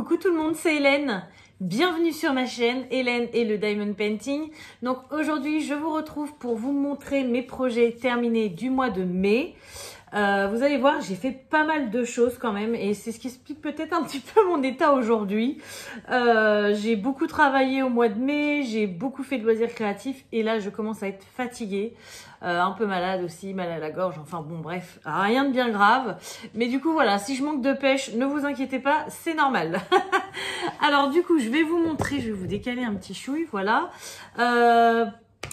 Coucou tout le monde, c'est Hélène. Bienvenue sur ma chaîne Hélène et le Diamond Painting. Donc aujourd'hui, je vous retrouve pour vous montrer mes projets terminés du mois de mai. Vous allez voir, j'ai fait pas mal de choses quand même et c'est ce qui explique peut-être un petit peu mon état aujourd'hui. J'ai beaucoup travaillé au mois de mai, j'ai beaucoup fait de loisirs créatifs et là je commence à être fatiguée, un peu malade aussi, mal à la gorge, enfin bon bref, rien de bien grave. Mais du coup voilà, si je manque de pêche, ne vous inquiétez pas, c'est normal. Alors du coup je vais vous montrer, je vais vous décaler un petit chouille, voilà.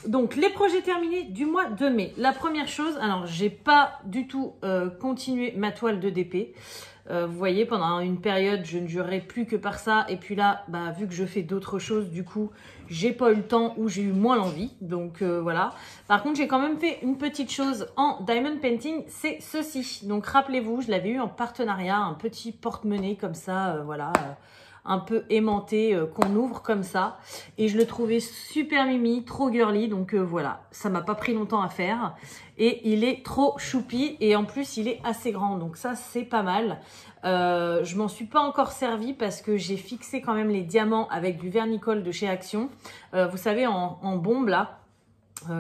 Donc les projets terminés du mois de mai. La première chose, alors j'ai pas du tout continué ma toile de DP. Vous voyez, pendant une période, je ne jurais plus que par ça. Et puis là, bah, vu que je fais d'autres choses, du coup, j'ai pas eu le temps ou j'ai eu moins l'envie. Donc voilà. Par contre, j'ai quand même fait une petite chose en Diamond Painting, c'est ceci. Donc rappelez-vous, je l'avais eu en partenariat, un petit porte-monnaie comme ça, voilà. Un peu aimanté qu'on ouvre comme ça et je le trouvais super mimi, trop girly, donc voilà, ça m'a pas pris longtemps à faire et il est trop choupi et en plus il est assez grand, donc ça c'est pas mal. Je m'en suis pas encore servi parce que j'ai fixé quand même les diamants avec du vernicole de chez Action, vous savez en bombe là,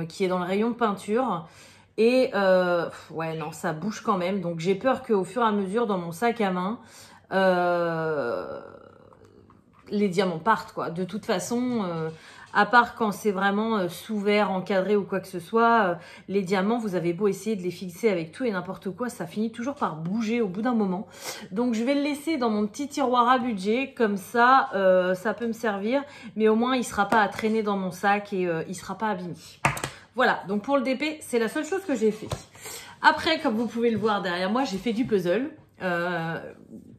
qui est dans le rayon peinture. Et ouais non, ça bouge quand même, donc j'ai peur qu'au fur et à mesure dans mon sac à main les diamants partent quoi. De toute façon, à part quand c'est vraiment sous verre, encadré ou quoi que ce soit, les diamants, vous avez beau essayer de les fixer avec tout et n'importe quoi, ça finit toujours par bouger au bout d'un moment. Donc je vais le laisser dans mon petit tiroir à budget, comme ça, ça peut me servir, mais au moins il sera pas à traîner dans mon sac et il sera pas abîmé. Voilà, donc pour le DP, c'est la seule chose que j'ai fait. Après, comme vous pouvez le voir derrière moi, j'ai fait du puzzle.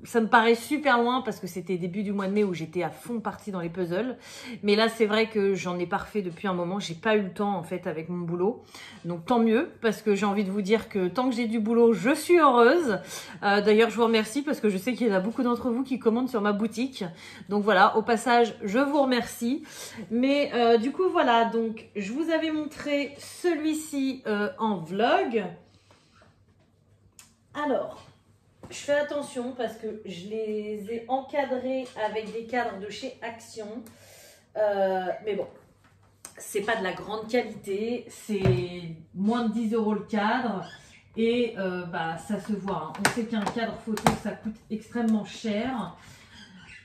Ça me paraît super loin parce que c'était début du mois de mai où j'étais à fond partie dans les puzzles, mais là c'est vrai que j'en ai pas refait depuis un moment, j'ai pas eu le temps en fait avec mon boulot, donc tant mieux parce que j'ai envie de vous dire que tant que j'ai du boulot je suis heureuse. D'ailleurs je vous remercie parce que je sais qu'il y en a beaucoup d'entre vous qui commandent sur ma boutique, donc voilà, au passage je vous remercie. Mais du coup voilà, donc je vous avais montré celui-ci en vlog. Alors je fais attention parce que je les ai encadrés avec des cadres de chez Action. Mais bon, c'est pas de la grande qualité. C'est moins de 10 € le cadre. Et bah, ça se voit. Hein. On sait qu'un cadre photo, ça coûte extrêmement cher.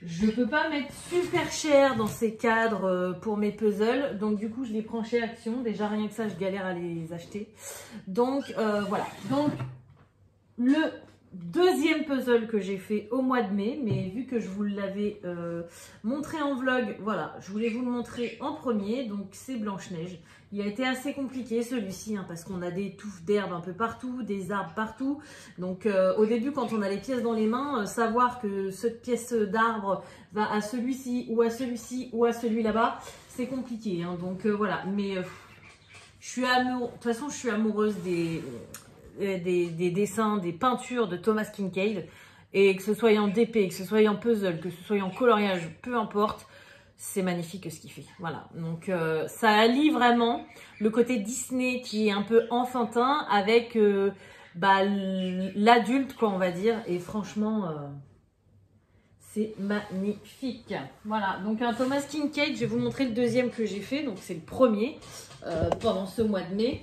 Je peux pas mettre super cher dans ces cadres pour mes puzzles. Donc du coup, je les prends chez Action. Déjà, rien que ça, je galère à les acheter. Donc voilà. Donc le deuxième puzzle que j'ai fait au mois de mai, mais vu que je vous l'avais montré en vlog, voilà, je voulais vous le montrer en premier, donc c'est Blanche-Neige. Il a été assez compliqué celui-ci, hein, parce qu'on a des touffes d'herbe un peu partout, des arbres partout, donc au début quand on a les pièces dans les mains, savoir que cette pièce d'arbre va à celui-ci, ou à celui-ci, ou à celui là-bas, c'est compliqué, hein, donc voilà, mais je suis amoureuse, de toute façon je suis amoureuse des dessins, des peintures de Thomas Kinkade, et que ce soit en DP, que ce soit en puzzle, que ce soit en coloriage, peu importe, c'est magnifique ce qu'il fait. Voilà, donc ça allie vraiment le côté Disney qui est un peu enfantin avec bah, l'adulte quoi on va dire, et franchement c'est magnifique. Voilà, donc un Thomas Kinkade, je vais vous montrer le deuxième que j'ai fait, donc c'est le premier pendant ce mois de mai.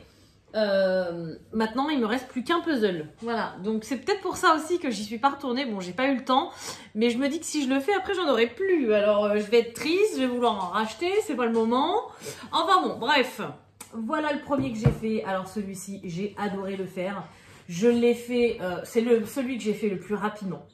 Maintenant il me reste plus qu'un puzzle, voilà, donc c'est peut-être pour ça aussi que j'y suis pas retournée. Bon, j'ai pas eu le temps, mais je me dis que si je le fais après j'en aurai plus, alors je vais être triste, je vais vouloir en racheter, c'est pas le moment, enfin bon, bref, voilà le premier que j'ai fait. Alors celui-ci j'ai adoré le faire, je l'ai fait, c'est celui que j'ai fait le plus rapidement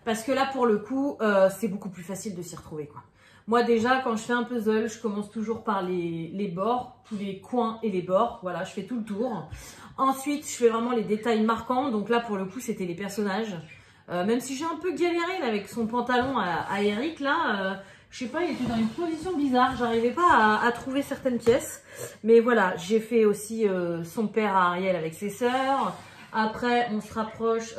parce que là pour le coup c'est beaucoup plus facile de s'y retrouver quoi. Moi déjà quand je fais un puzzle, je commence toujours par les bords, tous les coins et les bords, voilà, je fais tout le tour. Ensuite je fais vraiment les détails marquants, donc là pour le coup c'était les personnages. Même si j'ai un peu galéré là, avec son pantalon à Eric là, je sais pas, il était dans une position bizarre, j'arrivais pas à trouver certaines pièces. Mais voilà, j'ai fait aussi son père à Ariel avec ses sœurs. Après, on se rapproche.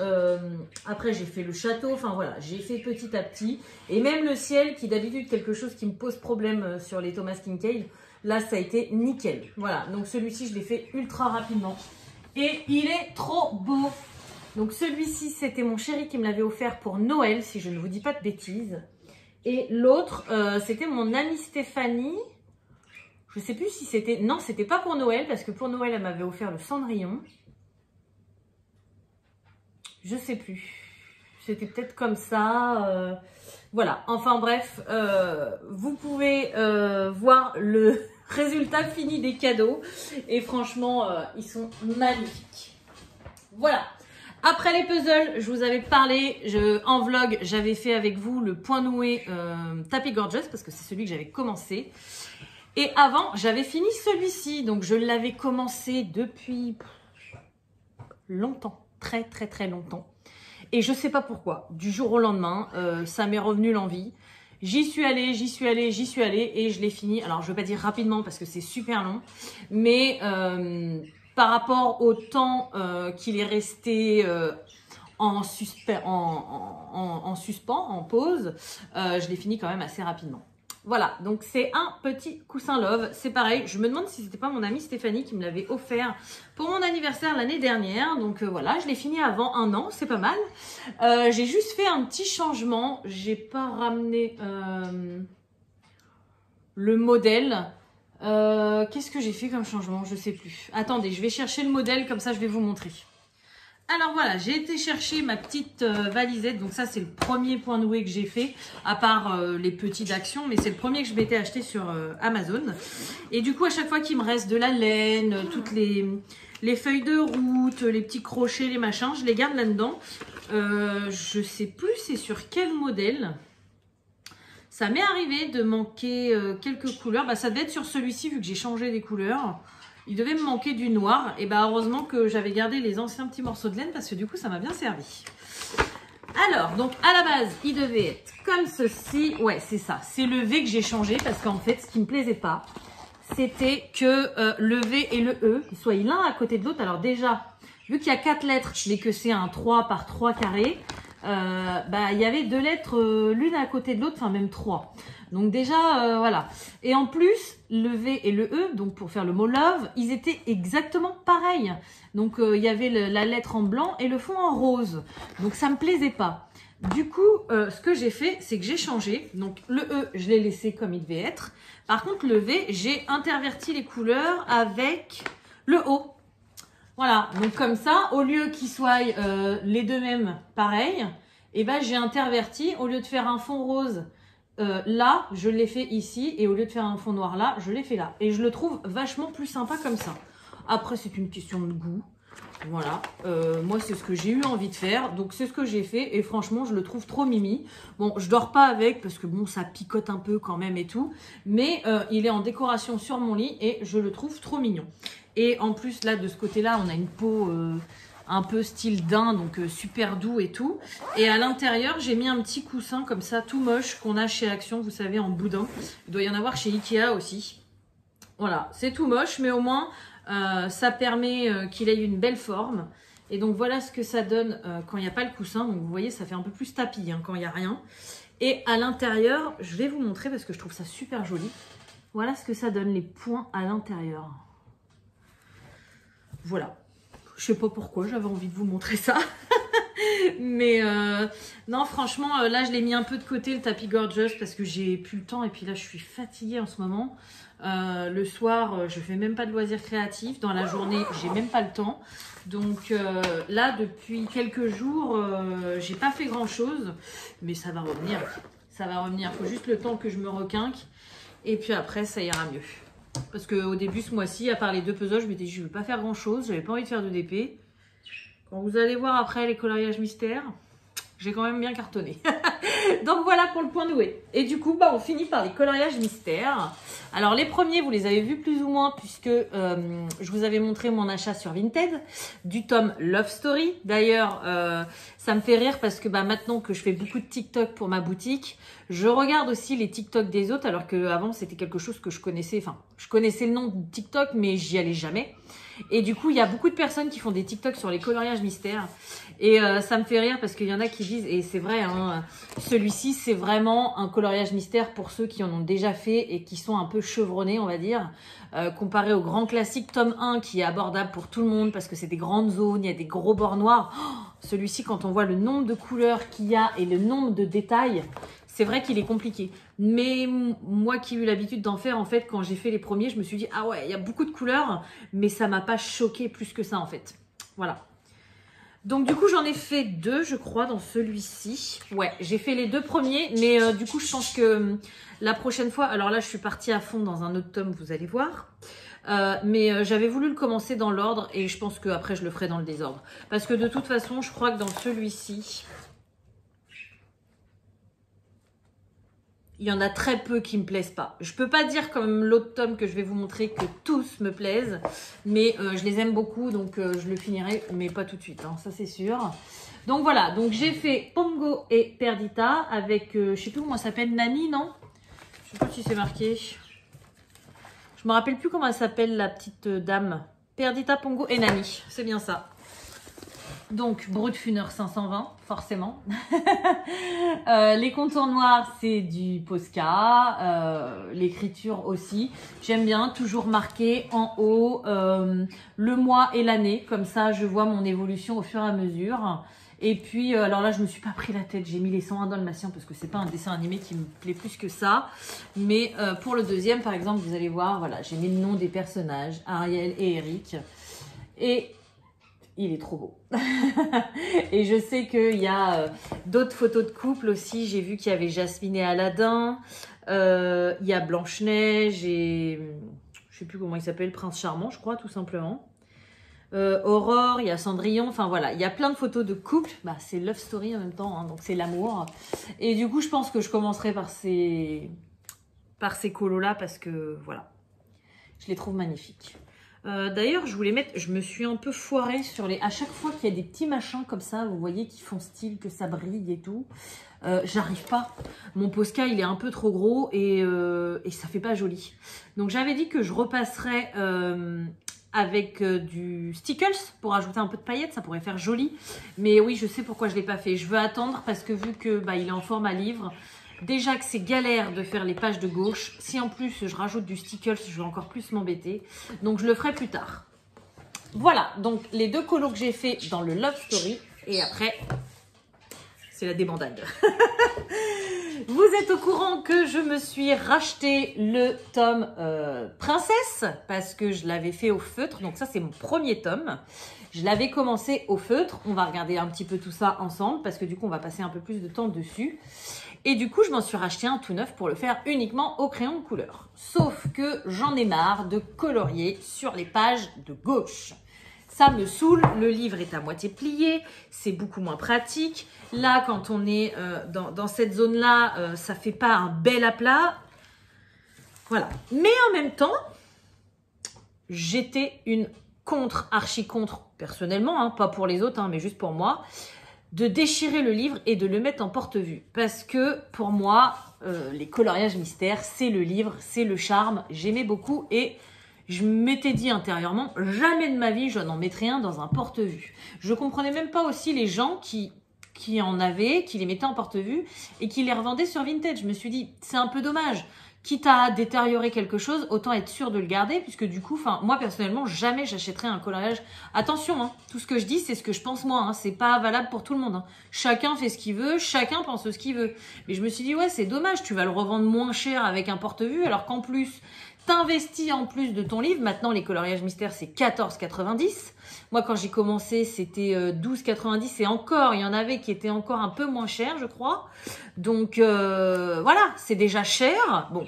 Après, j'ai fait le château. Enfin, voilà, j'ai fait petit à petit. Et même le ciel, qui d'habitude quelque chose qui me pose problème sur les Thomas Kinkade, là, ça a été nickel. Voilà, donc celui-ci, je l'ai fait ultra rapidement. Et il est trop beau. Donc celui-ci, c'était mon chéri qui me l'avait offert pour Noël, si je ne vous dis pas de bêtises. Et l'autre, c'était mon amie Stéphanie. Je sais plus si c'était... Non, c'était pas pour Noël, parce que pour Noël, elle m'avait offert le Cendrillon. Je sais plus. C'était peut-être comme ça. Voilà. Enfin bref, vous pouvez voir le résultat fini des cadeaux. Et franchement, ils sont magnifiques. Voilà. Après les puzzles, je vous avais parlé, en vlog, j'avais fait avec vous le point noué Tapis Gorgeous, parce que c'est celui que j'avais commencé. Et avant, j'avais fini celui-ci, donc je l'avais commencé depuis longtemps, très très très longtemps. Et je sais pas pourquoi, du jour au lendemain, ça m'est revenu l'envie. J'y suis allée, et je l'ai fini. Alors je ne vais pas dire rapidement parce que c'est super long, mais par rapport au temps qu'il est resté en suspens, en pause, je l'ai fini quand même assez rapidement. Voilà, donc c'est un petit coussin Love. C'est pareil, je me demande si c'était pas mon amie Stéphanie qui me l'avait offert pour mon anniversaire l'année dernière. Donc voilà, je l'ai fini avant 1 an, c'est pas mal. J'ai juste fait un petit changement. J'ai pas ramené le modèle. Qu'est-ce que j'ai fait comme changement? Je sais plus. Attendez, je vais chercher le modèle, comme ça je vais vous montrer. Alors voilà, j'ai été chercher ma petite valisette. Donc ça, c'est le premier point noué que j'ai fait, à part les petits d'Action. Mais c'est le premier que je m'étais acheté sur Amazon. Et du coup, à chaque fois qu'il me reste de la laine, toutes les feuilles de route, les petits crochets, les machins, je les garde là-dedans. Je sais plus c'est sur quel modèle. Ça m'est arrivé de manquer quelques couleurs. Bah, ça devait être sur celui-ci, vu que j'ai changé des couleurs. Il devait me manquer du noir. Et bah heureusement que j'avais gardé les anciens petits morceaux de laine parce que du coup, ça m'a bien servi. Alors, donc à la base, il devait être comme ceci. Ouais, c'est ça. C'est le V que j'ai changé parce qu'en fait, ce qui me plaisait pas, c'était que le V et le E, ils soient l'un à côté de l'autre. Alors déjà, vu qu'il y a 4 lettres, mais que c'est un 3 par 3 carré, bah, il y avait 2 lettres l'une à côté de l'autre, enfin même 3. Donc déjà, voilà. Et en plus, le V et le E, donc pour faire le mot love, ils étaient exactement pareils. Donc il y avait la lettre en blanc et le fond en rose. Donc ça me plaisait pas. Du coup, ce que j'ai fait, c'est que j'ai changé. Donc le E, je l'ai laissé comme il devait être. Par contre, le V, j'ai interverti les couleurs avec le O. Voilà, donc comme ça, au lieu qu'ils soient les deux mêmes pareils, et ben j'ai interverti, au lieu de faire un fond rose là, je l'ai fait ici, et au lieu de faire un fond noir là, je l'ai fait là. Et je le trouve vachement plus sympa comme ça. Après, c'est une question de goût. Voilà, moi c'est ce que j'ai eu envie de faire, donc c'est ce que j'ai fait, et franchement je le trouve trop mimi. Bon, je dors pas avec, parce que bon, ça picote un peu quand même et tout, mais il est en décoration sur mon lit, et je le trouve trop mignon. Et en plus, là, de ce côté-là, on a une peau un peu style daim, donc super doux et tout. Et à l'intérieur, j'ai mis un petit coussin comme ça, tout moche, qu'on a chez Action, vous savez, en boudin. Il doit y en avoir chez Ikea aussi. Voilà, c'est tout moche, mais au moins, ça permet qu'il ait une belle forme. Et donc, voilà ce que ça donne quand il n'y a pas le coussin. Donc, vous voyez, ça fait un peu plus tapis hein, quand il n'y a rien. Et à l'intérieur, je vais vous montrer parce que je trouve ça super joli. Voilà ce que ça donne, les points à l'intérieur. Voilà, je sais pas pourquoi j'avais envie de vous montrer ça. Mais non, franchement, là je l'ai mis un peu de côté le tapis Gorgeous parce que j'ai plus le temps et puis là je suis fatiguée en ce moment. Le soir, je fais même pas de loisirs créatifs. Dans la journée, j'ai même pas le temps. Donc là, depuis quelques jours, j'ai pas fait grand chose, mais ça va revenir. Ça va revenir. Faut juste le temps que je me requinque et puis après ça ira mieux. Parce qu'au début, ce mois-ci, à part les 2 puzzles, je m'étais dit, je ne veux pas faire grand-chose. J'avais pas envie de faire de DP. Quand vous allez voir après les coloriages mystères, j'ai quand même bien cartonné. Donc voilà pour le point noué. Et du coup, bah, on finit par les coloriages mystères. Alors les premiers, vous les avez vus plus ou moins, puisque je vous avais montré mon achat sur Vinted du tome Love Story. D'ailleurs, ça me fait rire parce que bah, maintenant que je fais beaucoup de TikTok pour ma boutique, je regarde aussi les TikTok des autres, alors qu'avant, c'était quelque chose que je connaissais. Enfin, je connaissais le nom de TikTok, mais j'y allais jamais. Et du coup, il y a beaucoup de personnes qui font des TikTok sur les coloriages mystères. Et ça me fait rire parce qu'il y en a qui disent, et c'est vrai, hein, celui-ci, c'est vraiment un coloriage mystère pour ceux qui en ont déjà fait et qui sont un peu chevronnés, on va dire. Comparé au grand classique tome 1 qui est abordable pour tout le monde parce que c'est des grandes zones, il y a des gros bords noirs. Oh, celui-ci, quand on voit le nombre de couleurs qu'il y a et le nombre de détails, c'est vrai qu'il est compliqué. Mais moi qui ai eu l'habitude d'en faire, en fait, quand j'ai fait les premiers, je me suis dit, ah ouais, il y a beaucoup de couleurs, mais ça m'a pas choqué plus que ça, en fait. Voilà. Donc du coup, j'en ai fait 2, je crois, dans celui-ci. Ouais, j'ai fait les 2 premiers, mais du coup, je pense que la prochaine fois... Alors là, je suis partie à fond dans un autre tome, vous allez voir. Mais j'avais voulu le commencer dans l'ordre et je pense qu'après, je le ferai dans le désordre. Parce que de toute façon, je crois que dans celui-ci... il y en a très peu qui me plaisent pas. Je peux pas dire comme l'autre tome que je vais vous montrer que tous me plaisent, mais je les aime beaucoup, donc je le finirai, mais pas tout de suite, hein, ça c'est sûr. Donc voilà, donc j'ai fait Pongo et Perdita avec, je sais plus comment ça s'appelle, Nani, non? Je sais pas si c'est marqué. Je me rappelle plus comment elle s'appelle la petite dame. Perdita, Pongo et Nani, c'est bien ça. Donc, Brut Funeur 520, forcément. Les contours noirs, c'est du Posca. L'écriture aussi. J'aime bien, toujours marqué en haut le mois et l'année. Comme ça, je vois mon évolution au fur et à mesure. Et puis, alors là, je me suis pas pris la tête. J'ai mis les 101 Dalmatiens parce que c'est pas un dessin animé qui me plaît plus que ça. Mais pour le deuxième, par exemple, vous allez voir, voilà, j'ai mis le nom des personnages, Ariel et Eric. Et... il est trop beau. Et je sais qu'il y a d'autres photos de couple aussi. J'ai vu qu'il y avait Jasmine et Aladdin. Il y a Blanche-Neige et... je sais plus comment il s'appelle, Prince Charmant, je crois, tout simplement. Aurore, il y a Cendrillon. Enfin voilà, il y a plein de photos de couple. Bah, c'est Love Story en même temps, hein, donc c'est l'amour. Et du coup, je pense que je commencerai par ces colos-là parce que, voilà, je les trouve magnifiques. D'ailleurs, je voulais mettre, je me suis un peu foirée sur les... à chaque fois qu'il y a des petits machins comme ça, vous voyez, qui font style, que ça brille et tout, j'arrive pas. Mon Posca, il est un peu trop gros et ça fait pas joli. Donc, j'avais dit que je repasserais avec du Stickles pour ajouter un peu de paillettes, ça pourrait faire joli. Mais oui, je sais pourquoi je l'ai pas fait. Je veux attendre parce que vu que bah, il est en format livre... déjà que c'est galère de faire les pages de gauche. Si en plus je rajoute du Stickles, je vais encore plus m'embêter. Donc je le ferai plus tard. Voilà, donc les 2 colos que j'ai fait dans le Love Story. Et après, c'est la débandade. Vous êtes au courant que je me suis racheté le tome Princesse. Parce que je l'avais fait au feutre. Donc ça, c'est mon premier tome. Je l'avais commencé au feutre. On va regarder un petit peu tout ça ensemble. Parce que du coup, on va passer un peu plus de temps dessus. Et du coup, je m'en suis racheté un tout neuf pour le faire uniquement au crayon de couleur. Sauf que j'en ai marre de colorier sur les pages de gauche. Ça me saoule, le livre est à moitié plié, c'est beaucoup moins pratique. Là, quand on est dans cette zone-là, ça fait pas un bel aplat. Voilà. Mais en même temps, j'étais une archi contre, personnellement, hein, pas pour les autres, hein, mais juste pour moi, de déchirer le livre et de le mettre en porte-vue. Parce que pour moi, les coloriages mystères, c'est le livre, c'est le charme. J'aimais beaucoup et je m'étais dit intérieurement, jamais de ma vie, je n'en mettrai un dans un porte-vue. Je comprenais même pas aussi les gens qui en avaient, qui les mettaient en porte-vue et qui les revendaient sur Vinted. Je me suis dit, c'est un peu dommage. Quitte à détériorer quelque chose, autant être sûr de le garder, puisque du coup, moi personnellement, jamais j'achèterai un coloriage. Attention, hein, tout ce que je dis, c'est ce que je pense moi, hein, c'est pas valable pour tout le monde. Hein. Chacun fait ce qu'il veut, chacun pense ce qu'il veut. Mais je me suis dit, ouais, c'est dommage, tu vas le revendre moins cher avec un porte-vue, alors qu'en plus, t'investis en plus de ton livre. Maintenant, les coloriages mystères, c'est 14,90. Moi, quand j'ai commencé, c'était 12,90 et encore, il y en avait qui étaient encore un peu moins chers, je crois. Donc, voilà, c'est déjà cher. Bon,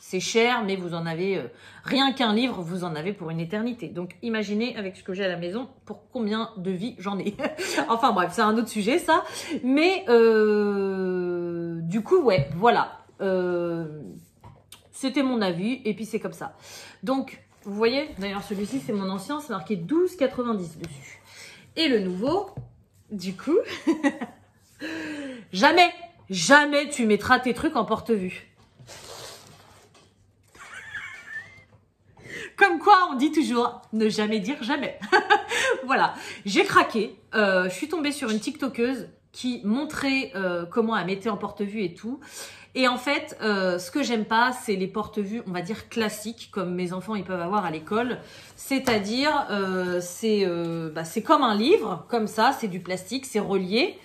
c'est cher, mais vous en avez, rien qu'un livre, vous en avez pour une éternité. Donc, imaginez avec ce que j'ai à la maison, pour combien de vies j'en ai. Enfin bref, c'est un autre sujet, ça. Mais, du coup, ouais, voilà. C'était mon avis, et puis c'est comme ça. Donc, vous voyez, d'ailleurs celui-ci c'est mon ancien, c'est marqué 12,90 dessus. Et le nouveau, du coup, jamais tu mettras tes trucs en porte-vue. Comme quoi, on dit toujours, ne jamais dire jamais. Voilà, j'ai craqué. Je suis tombée sur une TikTokeuse qui montrait comment elle mettait en porte-vue et tout. Et en fait, ce que j'aime pas, c'est les porte-vues, on va dire classiques, comme mes enfants ils peuvent avoir à l'école. C'est-à-dire, c'est comme un livre, comme ça, c'est du plastique, c'est relié.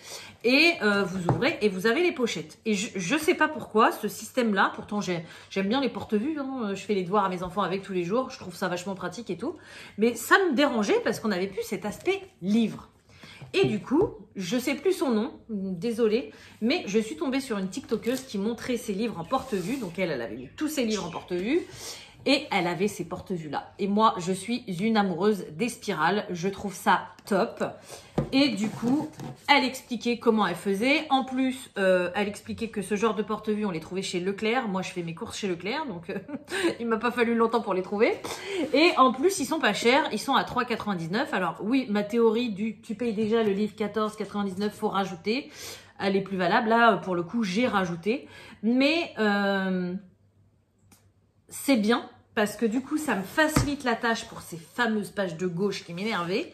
Et vous ouvrez et vous avez les pochettes. Et je sais pas pourquoi, ce système-là, pourtant j'aime bien les porte-vues, hein, je fais les devoirs à mes enfants avec tous les jours, je trouve ça vachement pratique et tout. Mais ça me dérangeait parce qu'on n'avait plus cet aspect livre. Et du coup, je sais plus son nom, désolée, mais je suis tombée sur une TikTokeuse qui montrait ses livres en porte-vue. Donc elle avait mis tous ses livres en porte-vue et elle avait ces porte-vues-là. Et moi, je suis une amoureuse des spirales, je trouve ça top. Et du coup, elle expliquait comment elle faisait. En plus, elle expliquait que ce genre de porte-vue, on les trouvait chez Leclerc. Moi, je fais mes courses chez Leclerc, donc il m'a pas fallu longtemps pour les trouver. Et en plus, ils sont pas chers. Ils sont à 3,99 €. Alors oui, ma théorie du tu payes déjà le livre 14,99 €, faut rajouter, elle est plus valable. Là, pour le coup, j'ai rajouté. Mais c'est bien parce que du coup, ça me facilite la tâche pour ces fameuses pages de gauche qui m'énervaient.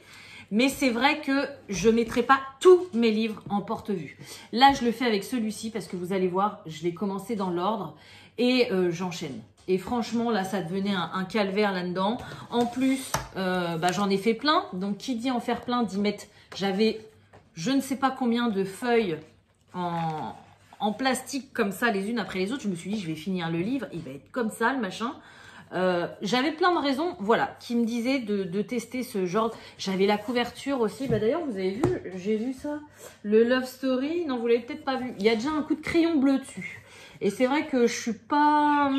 Mais c'est vrai que je ne mettrai pas tous mes livres en porte-vue. Là, je le fais avec celui-ci parce que vous allez voir, je l'ai commencé dans l'ordre et j'enchaîne. Et franchement, là, ça devenait un calvaire là-dedans. En plus, j'en ai fait plein. Donc, qui dit en faire plein, dit mettre... J'avais je ne sais pas combien de feuilles en plastique comme ça, les unes après les autres. Je me suis dit, je vais finir le livre, il va être comme ça, le machin. J'avais plein de raisons, voilà, qui me disaient de tester ce genre. J'avais la couverture aussi. Bah d'ailleurs, vous avez vu, j'ai vu ça, le Love Story. Non, vous l'avez peut-être pas vu. Il y a déjà un coup de crayon bleu dessus. Et c'est vrai que je suis pas...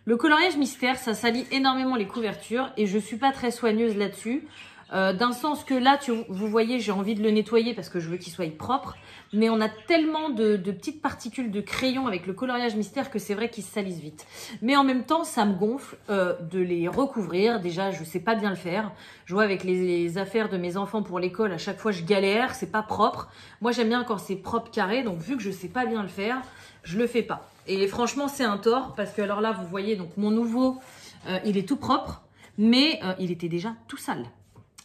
Le coloriage mystère, ça salit énormément les couvertures et je suis pas très soigneuse là-dessus. D'un sens que là, vous voyez, j'ai envie de le nettoyer parce que je veux qu'il soit propre. Mais on a tellement de petites particules de crayon avec le coloriage mystère que c'est vrai qu'ils se salissent vite. Mais en même temps, ça me gonfle de les recouvrir. Déjà, je sais pas bien le faire. Je vois avec les affaires de mes enfants pour l'école, à chaque fois je galère, c'est pas propre. Moi, j'aime bien quand c'est propre carré. Donc, vu que je sais pas bien le faire, je le fais pas. Et franchement, c'est un tort parce que alors là, vous voyez, donc mon nouveau, il est tout propre, mais il était déjà tout sale.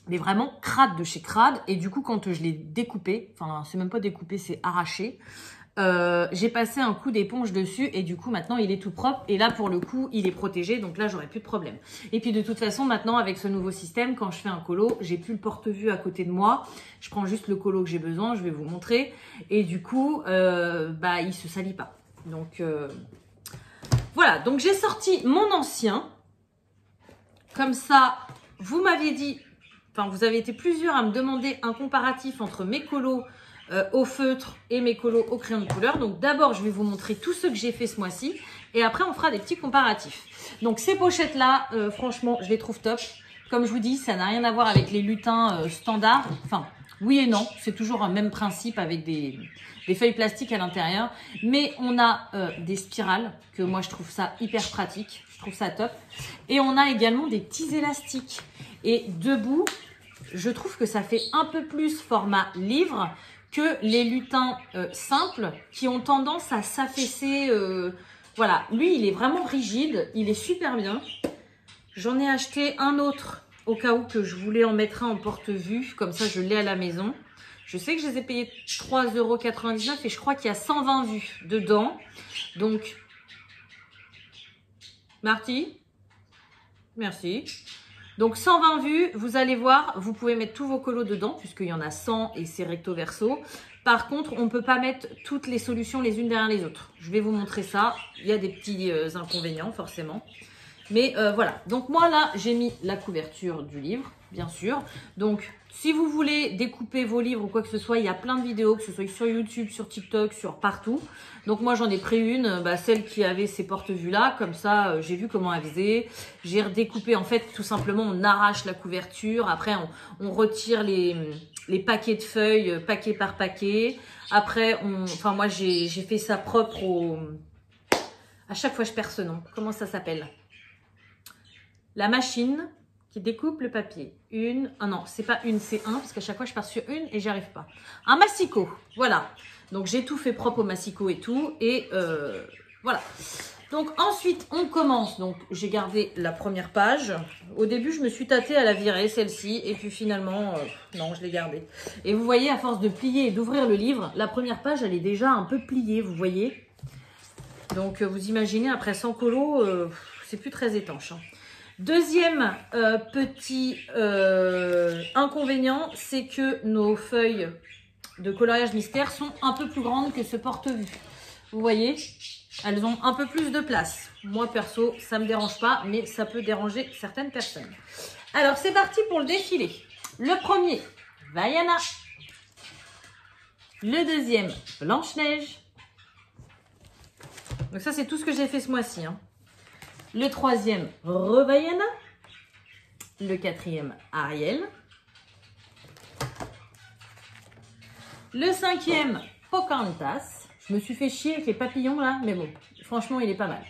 Mais vraiment crade de chez crade. Et du coup, quand je l'ai découpé, enfin, c'est même pas découpé, c'est arraché, j'ai passé un coup d'éponge dessus et du coup, maintenant, il est tout propre. Et là, pour le coup, il est protégé. Donc là, j'aurai plus de problème. Et puis, de toute façon, maintenant, avec ce nouveau système, quand je fais un colo, j'ai plus le porte-vue à côté de moi. Je prends juste le colo que j'ai besoin. Je vais vous montrer. Et du coup, il se salit pas. Donc, voilà. Donc, j'ai sorti mon ancien. Comme ça, vous m'aviez dit... Enfin, vous avez été plusieurs à me demander un comparatif entre mes colos au feutre et mes colos au crayon de couleur. Donc d'abord, je vais vous montrer tout ce que j'ai fait ce mois-ci. Et après, on fera des petits comparatifs. Donc ces pochettes-là, franchement, je les trouve top. Comme je vous dis, ça n'a rien à voir avec les lutins standards. Enfin, oui et non. C'est toujours un même principe avec des feuilles plastiques à l'intérieur. Mais on a des spirales, que moi, je trouve ça hyper pratique. Je trouve ça top. Et on a également des petits élastiques. Et debout, je trouve que ça fait un peu plus format livre que les lutins simples qui ont tendance à s'affaisser. Voilà, lui, il est vraiment rigide, il est super bien. J'en ai acheté un autre au cas où que je voulais en mettre un en porte-vue, comme ça je l'ai à la maison. Je sais que je les ai payés 3,99 € et je crois qu'il y a 120 vues dedans. Donc, Marty, merci. Donc 120 vues, vous allez voir, vous pouvez mettre tous vos colos dedans puisqu'il y en a 100 et c'est recto verso. Par contre, on ne peut pas mettre toutes les solutions les unes derrière les autres. Je vais vous montrer ça. Il y a des petits inconvénients forcément. Mais voilà, donc moi là, j'ai mis la couverture du livre, bien sûr. Donc, si vous voulez découper vos livres ou quoi que ce soit, il y a plein de vidéos, que ce soit sur YouTube, sur TikTok, sur partout. Donc moi, j'en ai pris une, celle qui avait ces porte-vues là, comme ça, j'ai vu comment elle faisait. J'ai redécoupé, en fait, tout simplement, on arrache la couverture. Après, on retire les paquets de feuilles, paquet par paquet. Après, moi, j'ai fait ça propre au... À chaque fois, je perds ce nom. Comment ça s'appelle ? La machine qui découpe le papier. Ah non, c'est pas une, c'est un, parce qu'à chaque fois, je pars sur une et j'y arrive pas. Un massicot, voilà. Donc, j'ai tout fait propre au massicot et tout. Et Voilà. Donc ensuite, on commence. Donc j'ai gardé la première page. Au début, je me suis tâtée à la virer, celle-ci. Et puis finalement, non, je l'ai gardée. Et vous voyez, à force de plier et d'ouvrir le livre, la première page, elle est déjà un peu pliée, vous voyez. Donc vous imaginez, après 100 colos, c'est plus très étanche. Hein. Deuxième petit inconvénient, c'est que nos feuilles de coloriage mystère sont un peu plus grandes que ce porte-vue. Vous voyez, elles ont un peu plus de place. Moi, perso, ça ne me dérange pas, mais ça peut déranger certaines personnes. Alors, c'est parti pour le défilé. Le premier, Vaiana. Le deuxième, Blanche-Neige. Donc ça, c'est tout ce que j'ai fait ce mois-ci. Hein. Le troisième, Vaiana. Le quatrième, Ariel. Le cinquième, Pocahontas. Je me suis fait chier avec les papillons là, mais bon, franchement, il est pas mal.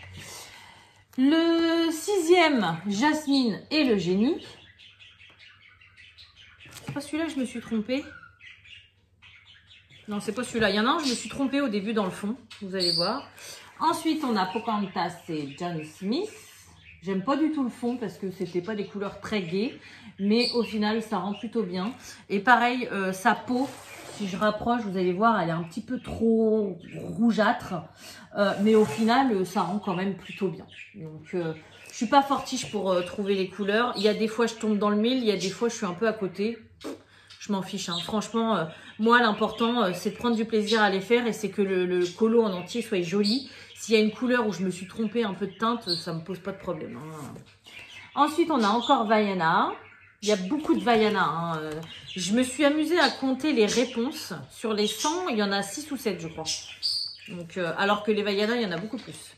Le sixième, Jasmine et le génie. C'est pas celui-là que je me suis trompée. Non, c'est pas celui-là. Il y en a un, je me suis trompée au début dans le fond. Vous allez voir. Ensuite, on a Pocahontas et John Smith. J'aime pas du tout le fond parce que c'était pas des couleurs très gaies. Mais au final, ça rend plutôt bien. Et pareil, sa peau, si je rapproche, vous allez voir, elle est un petit peu trop rougeâtre. Mais au final, ça rend quand même plutôt bien. Donc, je suis pas fortiche pour trouver les couleurs. Il y a des fois, je tombe dans le mille. Il y a des fois, je suis un peu à côté. Je m'en fiche. Hein. Franchement, moi, l'important, c'est de prendre du plaisir à les faire et c'est que le colo en entier soit joli. S'il y a une couleur où je me suis trompée un peu de teinte, ça me pose pas de problème. Hein. Ensuite, on a encore Vaiana. Il y a beaucoup de Vaiana. Hein. Je me suis amusée à compter les réponses. Sur les 100, il y en a 6 ou 7, je crois. Donc, alors que les Vaiana, il y en a beaucoup plus.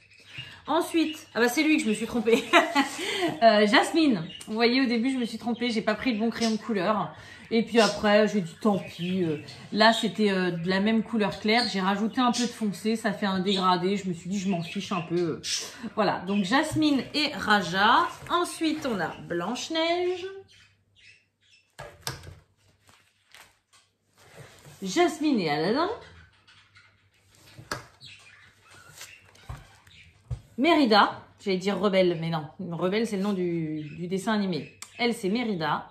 Ensuite, ah bah c'est lui que je me suis trompée. Jasmine. Vous voyez, au début, je me suis trompée. J'ai pas pris le bon crayon de couleur. Et puis après, j'ai dit tant pis. Là, c'était de la même couleur claire. J'ai rajouté un peu de foncé. Ça fait un dégradé. Je me suis dit, je m'en fiche un peu. Voilà. Donc, Jasmine et Raja. Ensuite, on a Blanche-Neige. Jasmine et Aladdin. Mérida. J'allais dire Rebelle, mais non. Rebelle, c'est le nom du dessin animé. Elle, c'est Mérida.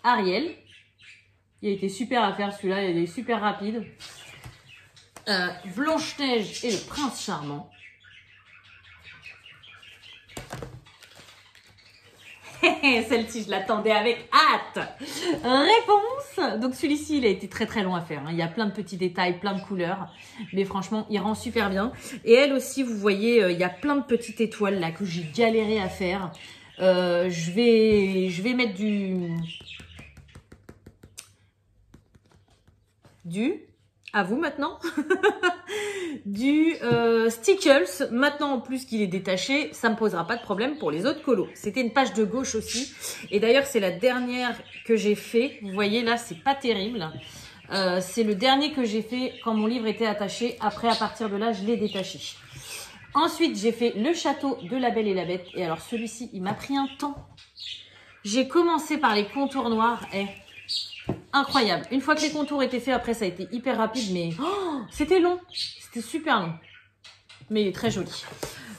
Ariel, il a été super à faire celui-là, il est super rapide. Blanche-Neige et le Prince Charmant. Celle-ci, je l'attendais avec hâte. Réponse. Donc celui-ci, il a été très très long à faire. Hein. Il y a plein de petits détails, plein de couleurs. Mais franchement, il rend super bien. Et elle aussi, vous voyez, il y a plein de petites étoiles là que j'ai galéré à faire. Je vais mettre à vous maintenant, du Stickles. Maintenant, en plus qu'il est détaché, ça me posera pas de problème pour les autres colos. C'était une page de gauche aussi. Et d'ailleurs, c'est la dernière que j'ai fait. Vous voyez, là, c'est pas terrible. C'est le dernier que j'ai fait quand mon livre était attaché. Après, à partir de là, je l'ai détaché. Ensuite, j'ai fait le château de la Belle et la Bête. Et alors, celui-ci, il m'a pris un temps. J'ai commencé par les contours noirs. Incroyable. Une fois que les contours étaient faits, après, ça a été hyper rapide. Mais c'était long. C'était super long. Mais il est très joli.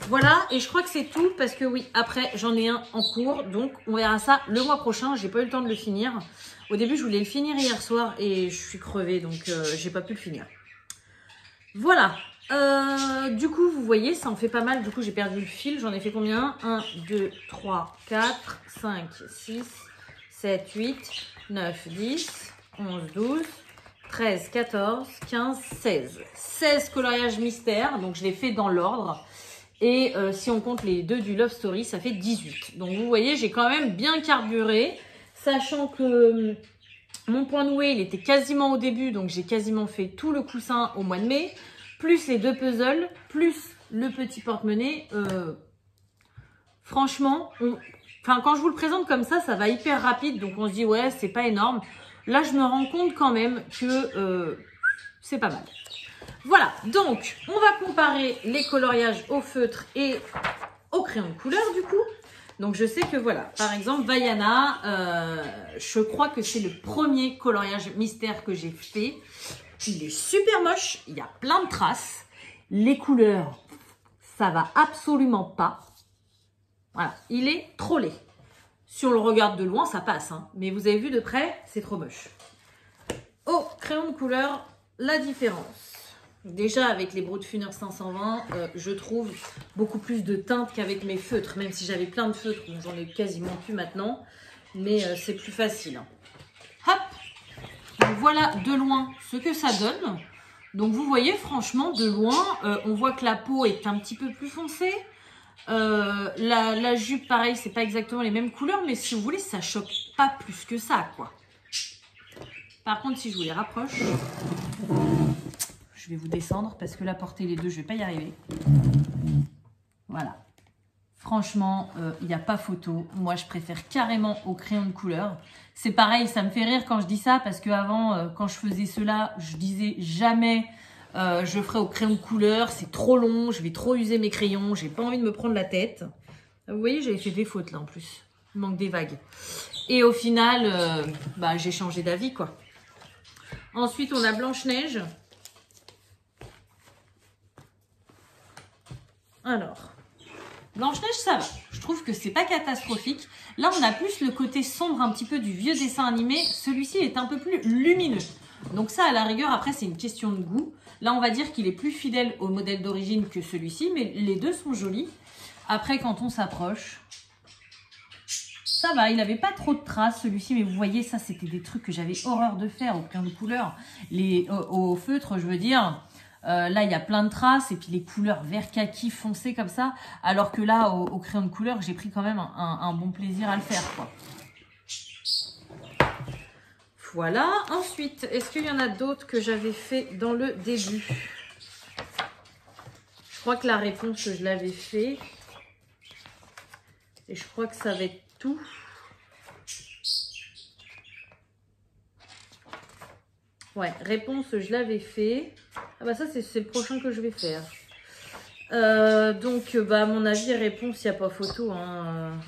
Voilà. Et je crois que c'est tout. Parce que oui, après, j'en ai un en cours. Donc, on verra ça le mois prochain. J'ai pas eu le temps de le finir. Au début, je voulais le finir hier soir. Et je suis crevée. Donc, j'ai pas pu le finir. Voilà. Du coup, vous voyez, ça en fait pas mal. Du coup, j'ai perdu le fil. J'en ai fait combien? 1, 2, 3, 4, 5, 6, 7, 8, 9, 10, 11, 12, 13, 14, 15, 16. 16 coloriages mystères. Donc, je les fais dans l'ordre. Et si on compte les deux du Love Story, ça fait 18. Donc, vous voyez, j'ai quand même bien carburé. Sachant que mon point noué, il était quasiment au début. Donc, j'ai quasiment fait tout le coussin au mois de mai. Plus les deux puzzles, plus le petit porte-monnaie. Franchement, quand je vous le présente comme ça, ça va hyper rapide. Donc, on se dit, ouais, c'est pas énorme. Là, je me rends compte quand même que c'est pas mal. Voilà, donc, on va comparer les coloriages au feutre et au crayon de couleur, du coup. Donc, je sais que, voilà, par exemple, Vaiana, je crois que c'est le premier coloriage mystère que j'ai fait. Il est super moche, il y a plein de traces. Les couleurs, ça va absolument pas. Voilà, il est trop laid. Si on le regarde de loin, ça passe, hein. Mais vous avez vu de près, c'est trop moche. Au crayon de couleur, la différence. Déjà, avec les Broodfunner 520, je trouve beaucoup plus de teinte qu'avec mes feutres. Même si j'avais plein de feutres, j'en ai quasiment plus maintenant. Mais c'est plus facile. Hop! Donc voilà de loin ce que ça donne. Donc vous voyez, franchement, de loin, on voit que la peau est un petit peu plus foncée. La jupe, pareil, c'est pas exactement les mêmes couleurs. Mais si vous voulez, ça choque pas plus que ça, quoi. Par contre, si je vous les rapproche... Je vais vous descendre parce que là, porter les deux, je ne vais pas y arriver. Voilà. Franchement, il n'y a pas photo. Moi, je préfère carrément au crayon de couleur. C'est pareil, ça me fait rire quand je dis ça parce qu'avant, quand je faisais cela, je disais jamais je ferai au crayon de couleur. C'est trop long, je vais trop user mes crayons. J'ai pas envie de me prendre la tête. Vous voyez, j'avais fait des fautes là en plus. Il manque des vagues. Et au final, j'ai changé d'avis, quoi. Ensuite, on a Blanche-Neige. Alors, Blanche-Neige, ça va. Je trouve que c'est pas catastrophique. Là, on a plus le côté sombre un petit peu du vieux dessin animé. Celui-ci est un peu plus lumineux. Donc ça, à la rigueur, après, c'est une question de goût. Là, on va dire qu'il est plus fidèle au modèle d'origine que celui-ci, mais les deux sont jolis. Après, quand on s'approche, ça va. Il n'avait pas trop de traces, celui-ci, mais vous voyez, ça, c'était des trucs que j'avais horreur de faire au crayon de couleur. Au feutre, je veux dire... là, il y a plein de traces et puis les couleurs vert kaki foncé comme ça. Alors que là, au crayon de couleur, j'ai pris quand même un bon plaisir à le faire, quoi. Voilà. Ensuite, est-ce qu'il y en a d'autres que j'avais fait dans le début? Je crois que la réponse, je l'avais fait. Et je crois que ça va être tout. Ouais, réponse, je l'avais fait. Ah bah ça, c'est le prochain que je vais faire. Donc, à mon avis, réponse, il n'y a pas photo. Hein.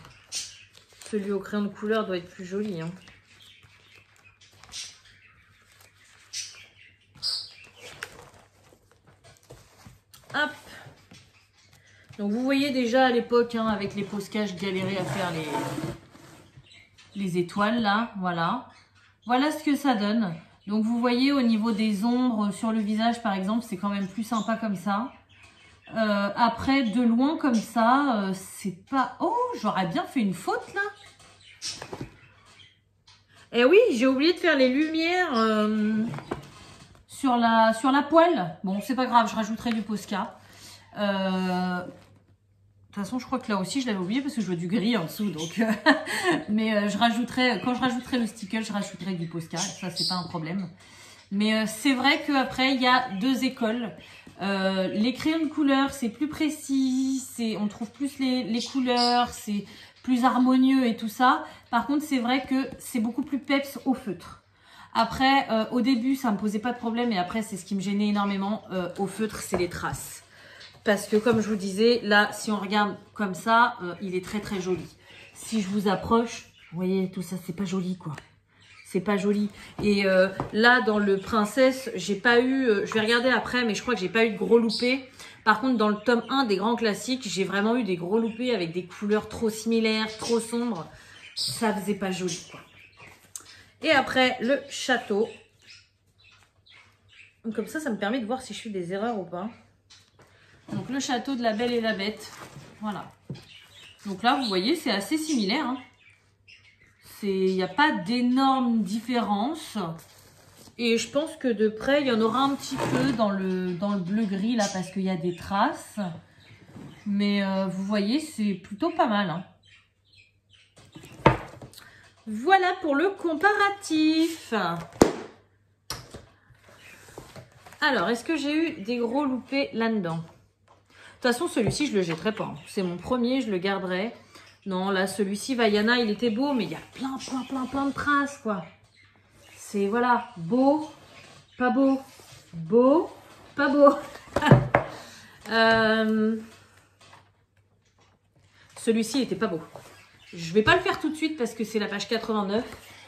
Celui au crayon de couleur doit être plus joli. Hein. Hop. Donc, vous voyez déjà à l'époque, hein, avec les Posca, je galérais à faire les étoiles, là. Voilà. Voilà ce que ça donne. Donc, vous voyez, au niveau des ombres sur le visage, par exemple, c'est quand même plus sympa comme ça. Après, de loin comme ça, c'est pas... Oh, j'aurais bien fait une faute, là. Eh oui, j'ai oublié de faire les lumières sur la poêle. Bon, c'est pas grave, je rajouterai du Posca. De toute façon, je crois que là aussi, je l'avais oublié parce que je vois du gris en dessous. Donc, mais je rajouterai, quand je rajouterai le sticker, je rajouterai du Posca. Ça, c'est pas un problème. Mais c'est vrai qu'après, il y a deux écoles. Les crayons de couleur, c'est plus précis. On trouve plus les couleurs. C'est plus harmonieux et tout ça. Par contre, c'est vrai que c'est beaucoup plus peps au feutre. Après, au début, ça me posait pas de problème. Et après, c'est ce qui me gênait énormément au feutre, c'est les traces. Parce que comme je vous disais, là, si on regarde comme ça, il est très très joli. Si je vous approche, vous voyez, tout ça, c'est pas joli, quoi. C'est pas joli. Et là, dans le Princesse, j'ai pas eu... je vais regarder après, mais je crois que j'ai pas eu de gros loupés. Par contre, dans le tome 1 des grands classiques, j'ai vraiment eu des gros loupés avec des couleurs trop similaires, trop sombres. Ça faisait pas joli, quoi. Et après, le château. Donc, comme ça me permet de voir si je fais des erreurs ou pas. Donc le château de la Belle et la Bête, voilà. Donc là, vous voyez, c'est assez similaire. Hein. Il n'y a pas d'énormes différences. Et je pense que de près, il y en aura un petit peu dans le bleu-gris, là, parce qu'il y a des traces. Mais vous voyez, c'est plutôt pas mal. Hein. Voilà pour le comparatif. Alors, est-ce que j'ai eu des gros loupés là-dedans ? De toute façon, celui-ci, je ne le jetterai pas. C'est mon premier, je le garderai. Non, là, celui-ci, Vaiana, il était beau, mais il y a plein de traces, quoi. C'est, voilà, beau, pas beau, beau, pas beau. Celui-ci, il était pas beau. Je vais pas le faire tout de suite parce que c'est la page 89.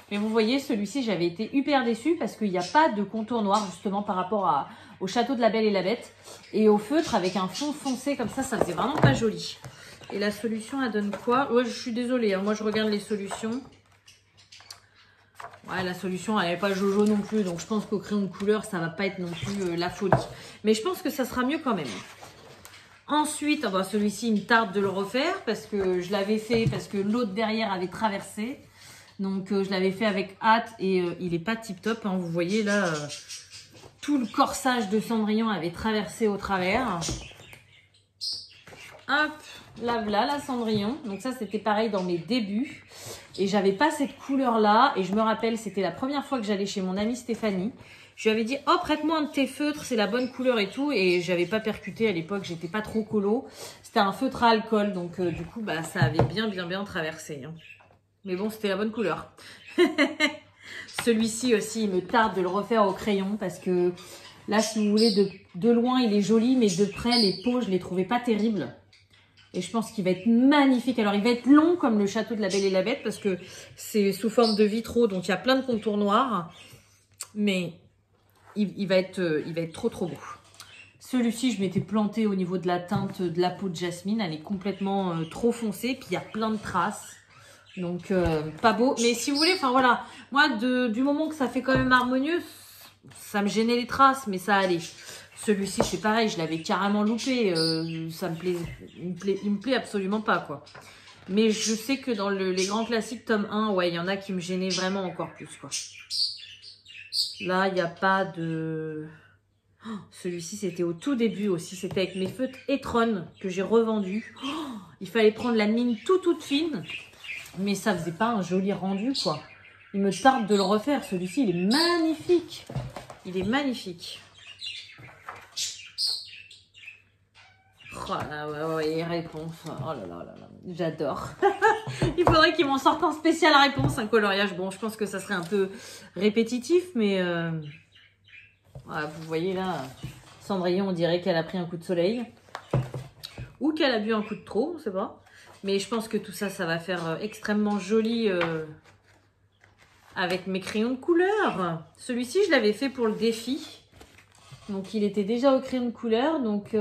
Mais vous voyez, celui-ci, j'avais été hyper déçue parce qu'il n'y a pas de contour noir justement par rapport au château de la Belle et la Bête. Et au feutre avec un fond foncé comme ça faisait vraiment pas joli. Et la solution, elle donne quoi? Ouais, je suis désolée, hein, moi je regarde les solutions. Ouais, la solution, elle n'est pas jojo non plus. Donc, je pense qu'au crayon de couleur, ça va pas être non plus la folie. Mais je pense que ça sera mieux quand même. Ensuite, oh bah, celui-ci, il me tarde de le refaire parce que je l'avais fait, parce que l'autre derrière avait traversé. Donc, je l'avais fait avec hâte et il n'est pas tip-top. Hein. Vous voyez là, tout le corsage de Cendrillon avait traversé au travers. Hop, là, voilà la Cendrillon. Donc ça, c'était pareil dans mes débuts. Et j'avais pas cette couleur-là. Et je me rappelle, c'était la première fois que j'allais chez mon amie Stéphanie. Je lui avais dit, oh, prête-moi un de tes feutres, c'est la bonne couleur et tout. Et j'avais pas percuté à l'époque, j'étais pas trop colo. C'était un feutre à alcool. Donc du coup, bah, ça avait bien traversé. Hein. Mais bon, c'était la bonne couleur. Celui-ci aussi, il me tarde de le refaire au crayon. Parce que là, si vous voulez, de loin, il est joli. Mais de près, les peaux, je les trouvais pas terribles. Et je pense qu'il va être magnifique. Alors, il va être long comme le château de la Belle et la Bête parce que c'est sous forme de vitraux. Donc, il y a plein de contours noirs. Mais il va être trop, trop beau. Celui-ci, je m'étais plantée au niveau de la teinte de la peau de jasmine. Elle est complètement trop foncée. Puis, il y a plein de traces. Donc, pas beau. Mais si vous voulez, enfin voilà. Moi, du moment que ça fait quand même harmonieux, ça me gênait les traces. Mais ça allait. Celui-ci, c'est pareil, je l'avais carrément loupé. Ça me plaît, il me plaît absolument pas, quoi. Mais je sais que dans les grands classiques, tome 1, ouais, il y en a qui me gênaient vraiment encore plus, quoi. Là, il n'y a pas de... Oh, celui-ci, c'était au tout début aussi. C'était avec mes feutres Etron que j'ai revendus. Oh, il fallait prendre la mine toute fine. Mais ça faisait pas un joli rendu, quoi. Il me tarde de le refaire. Celui-ci, il est magnifique. Il est magnifique. Oh là, ouais, réponse. Oh là là, j'adore. Il faudrait qu'ils m'en sortent en spécial réponse, un coloriage. Bon, je pense que ça serait un peu répétitif, mais voilà, vous voyez là, Cendrillon, on dirait qu'elle a pris un coup de soleil ou qu'elle a bu un coup de trop, on sait pas. Mais je pense que tout ça, ça va faire extrêmement joli avec mes crayons de couleur. Celui-ci, je l'avais fait pour le défi, donc il était déjà au crayon de couleur, donc.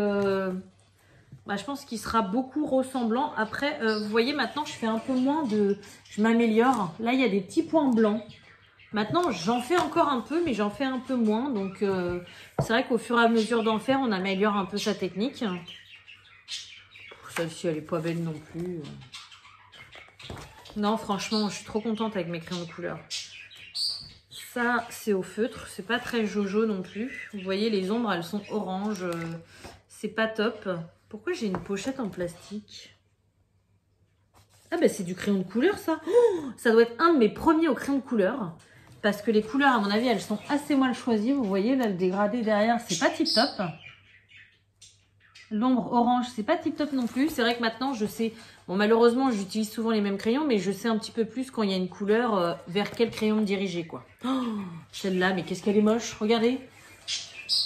Bah, je pense qu'il sera beaucoup ressemblant. Après, vous voyez, maintenant, je fais un peu moins de... Je m'améliore. Là, il y a des petits points blancs. Maintenant, j'en fais encore un peu, mais j'en fais un peu moins. Donc, c'est vrai qu'au fur et à mesure d'en faire, on améliore un peu sa technique. Celle-ci, elle est pas belle non plus. Non, franchement, je suis trop contente avec mes crayons de couleur. Ça, c'est au feutre. C'est pas très jojo non plus. Vous voyez, les ombres, elles sont orange. C'est pas top. Pourquoi j'ai une pochette en plastique? Ah ben c'est du crayon de couleur ça. Oh, ça doit être un de mes premiers au crayon de couleur. Parce que les couleurs à mon avis elles sont assez mal choisies. Vous voyez là le dégradé derrière c'est pas tip top. L'ombre orange c'est pas tip top non plus. C'est vrai que maintenant je sais. Bon malheureusement j'utilise souvent les mêmes crayons. Mais je sais un petit peu plus quand il y a une couleur vers quel crayon me diriger quoi. Oh, celle-là mais qu'est-ce qu'elle est moche. Regardez.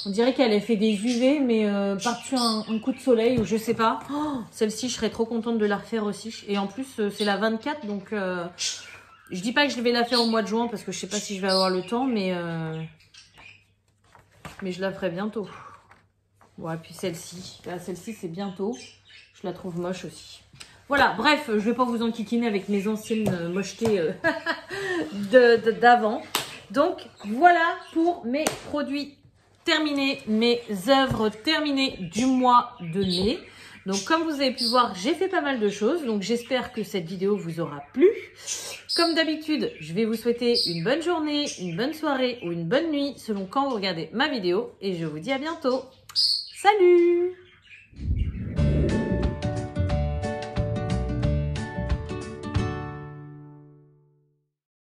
On dirait qu'elle a fait des UV, mais par-dessus un coup de soleil, ou je sais pas. Oh, celle-ci, je serais trop contente de la refaire aussi. Et en plus, c'est la 24, donc je dis pas que je vais la faire au mois de juin, parce que je sais pas si je vais avoir le temps, mais je la ferai bientôt. Ouais, puis celle-ci. Celle-ci, c'est bientôt. Je la trouve moche aussi. Voilà, bref, je vais pas vous enquiquiner avec mes anciennes mochetés d'avant. Donc, voilà pour mes produits terminé, mes œuvres terminées du mois de mai. Donc comme vous avez pu voir, j'ai fait pas mal de choses. Donc j'espère que cette vidéo vous aura plu. Comme d'habitude, je vais vous souhaiter une bonne journée, une bonne soirée ou une bonne nuit selon quand vous regardez ma vidéo. Et je vous dis à bientôt. Salut!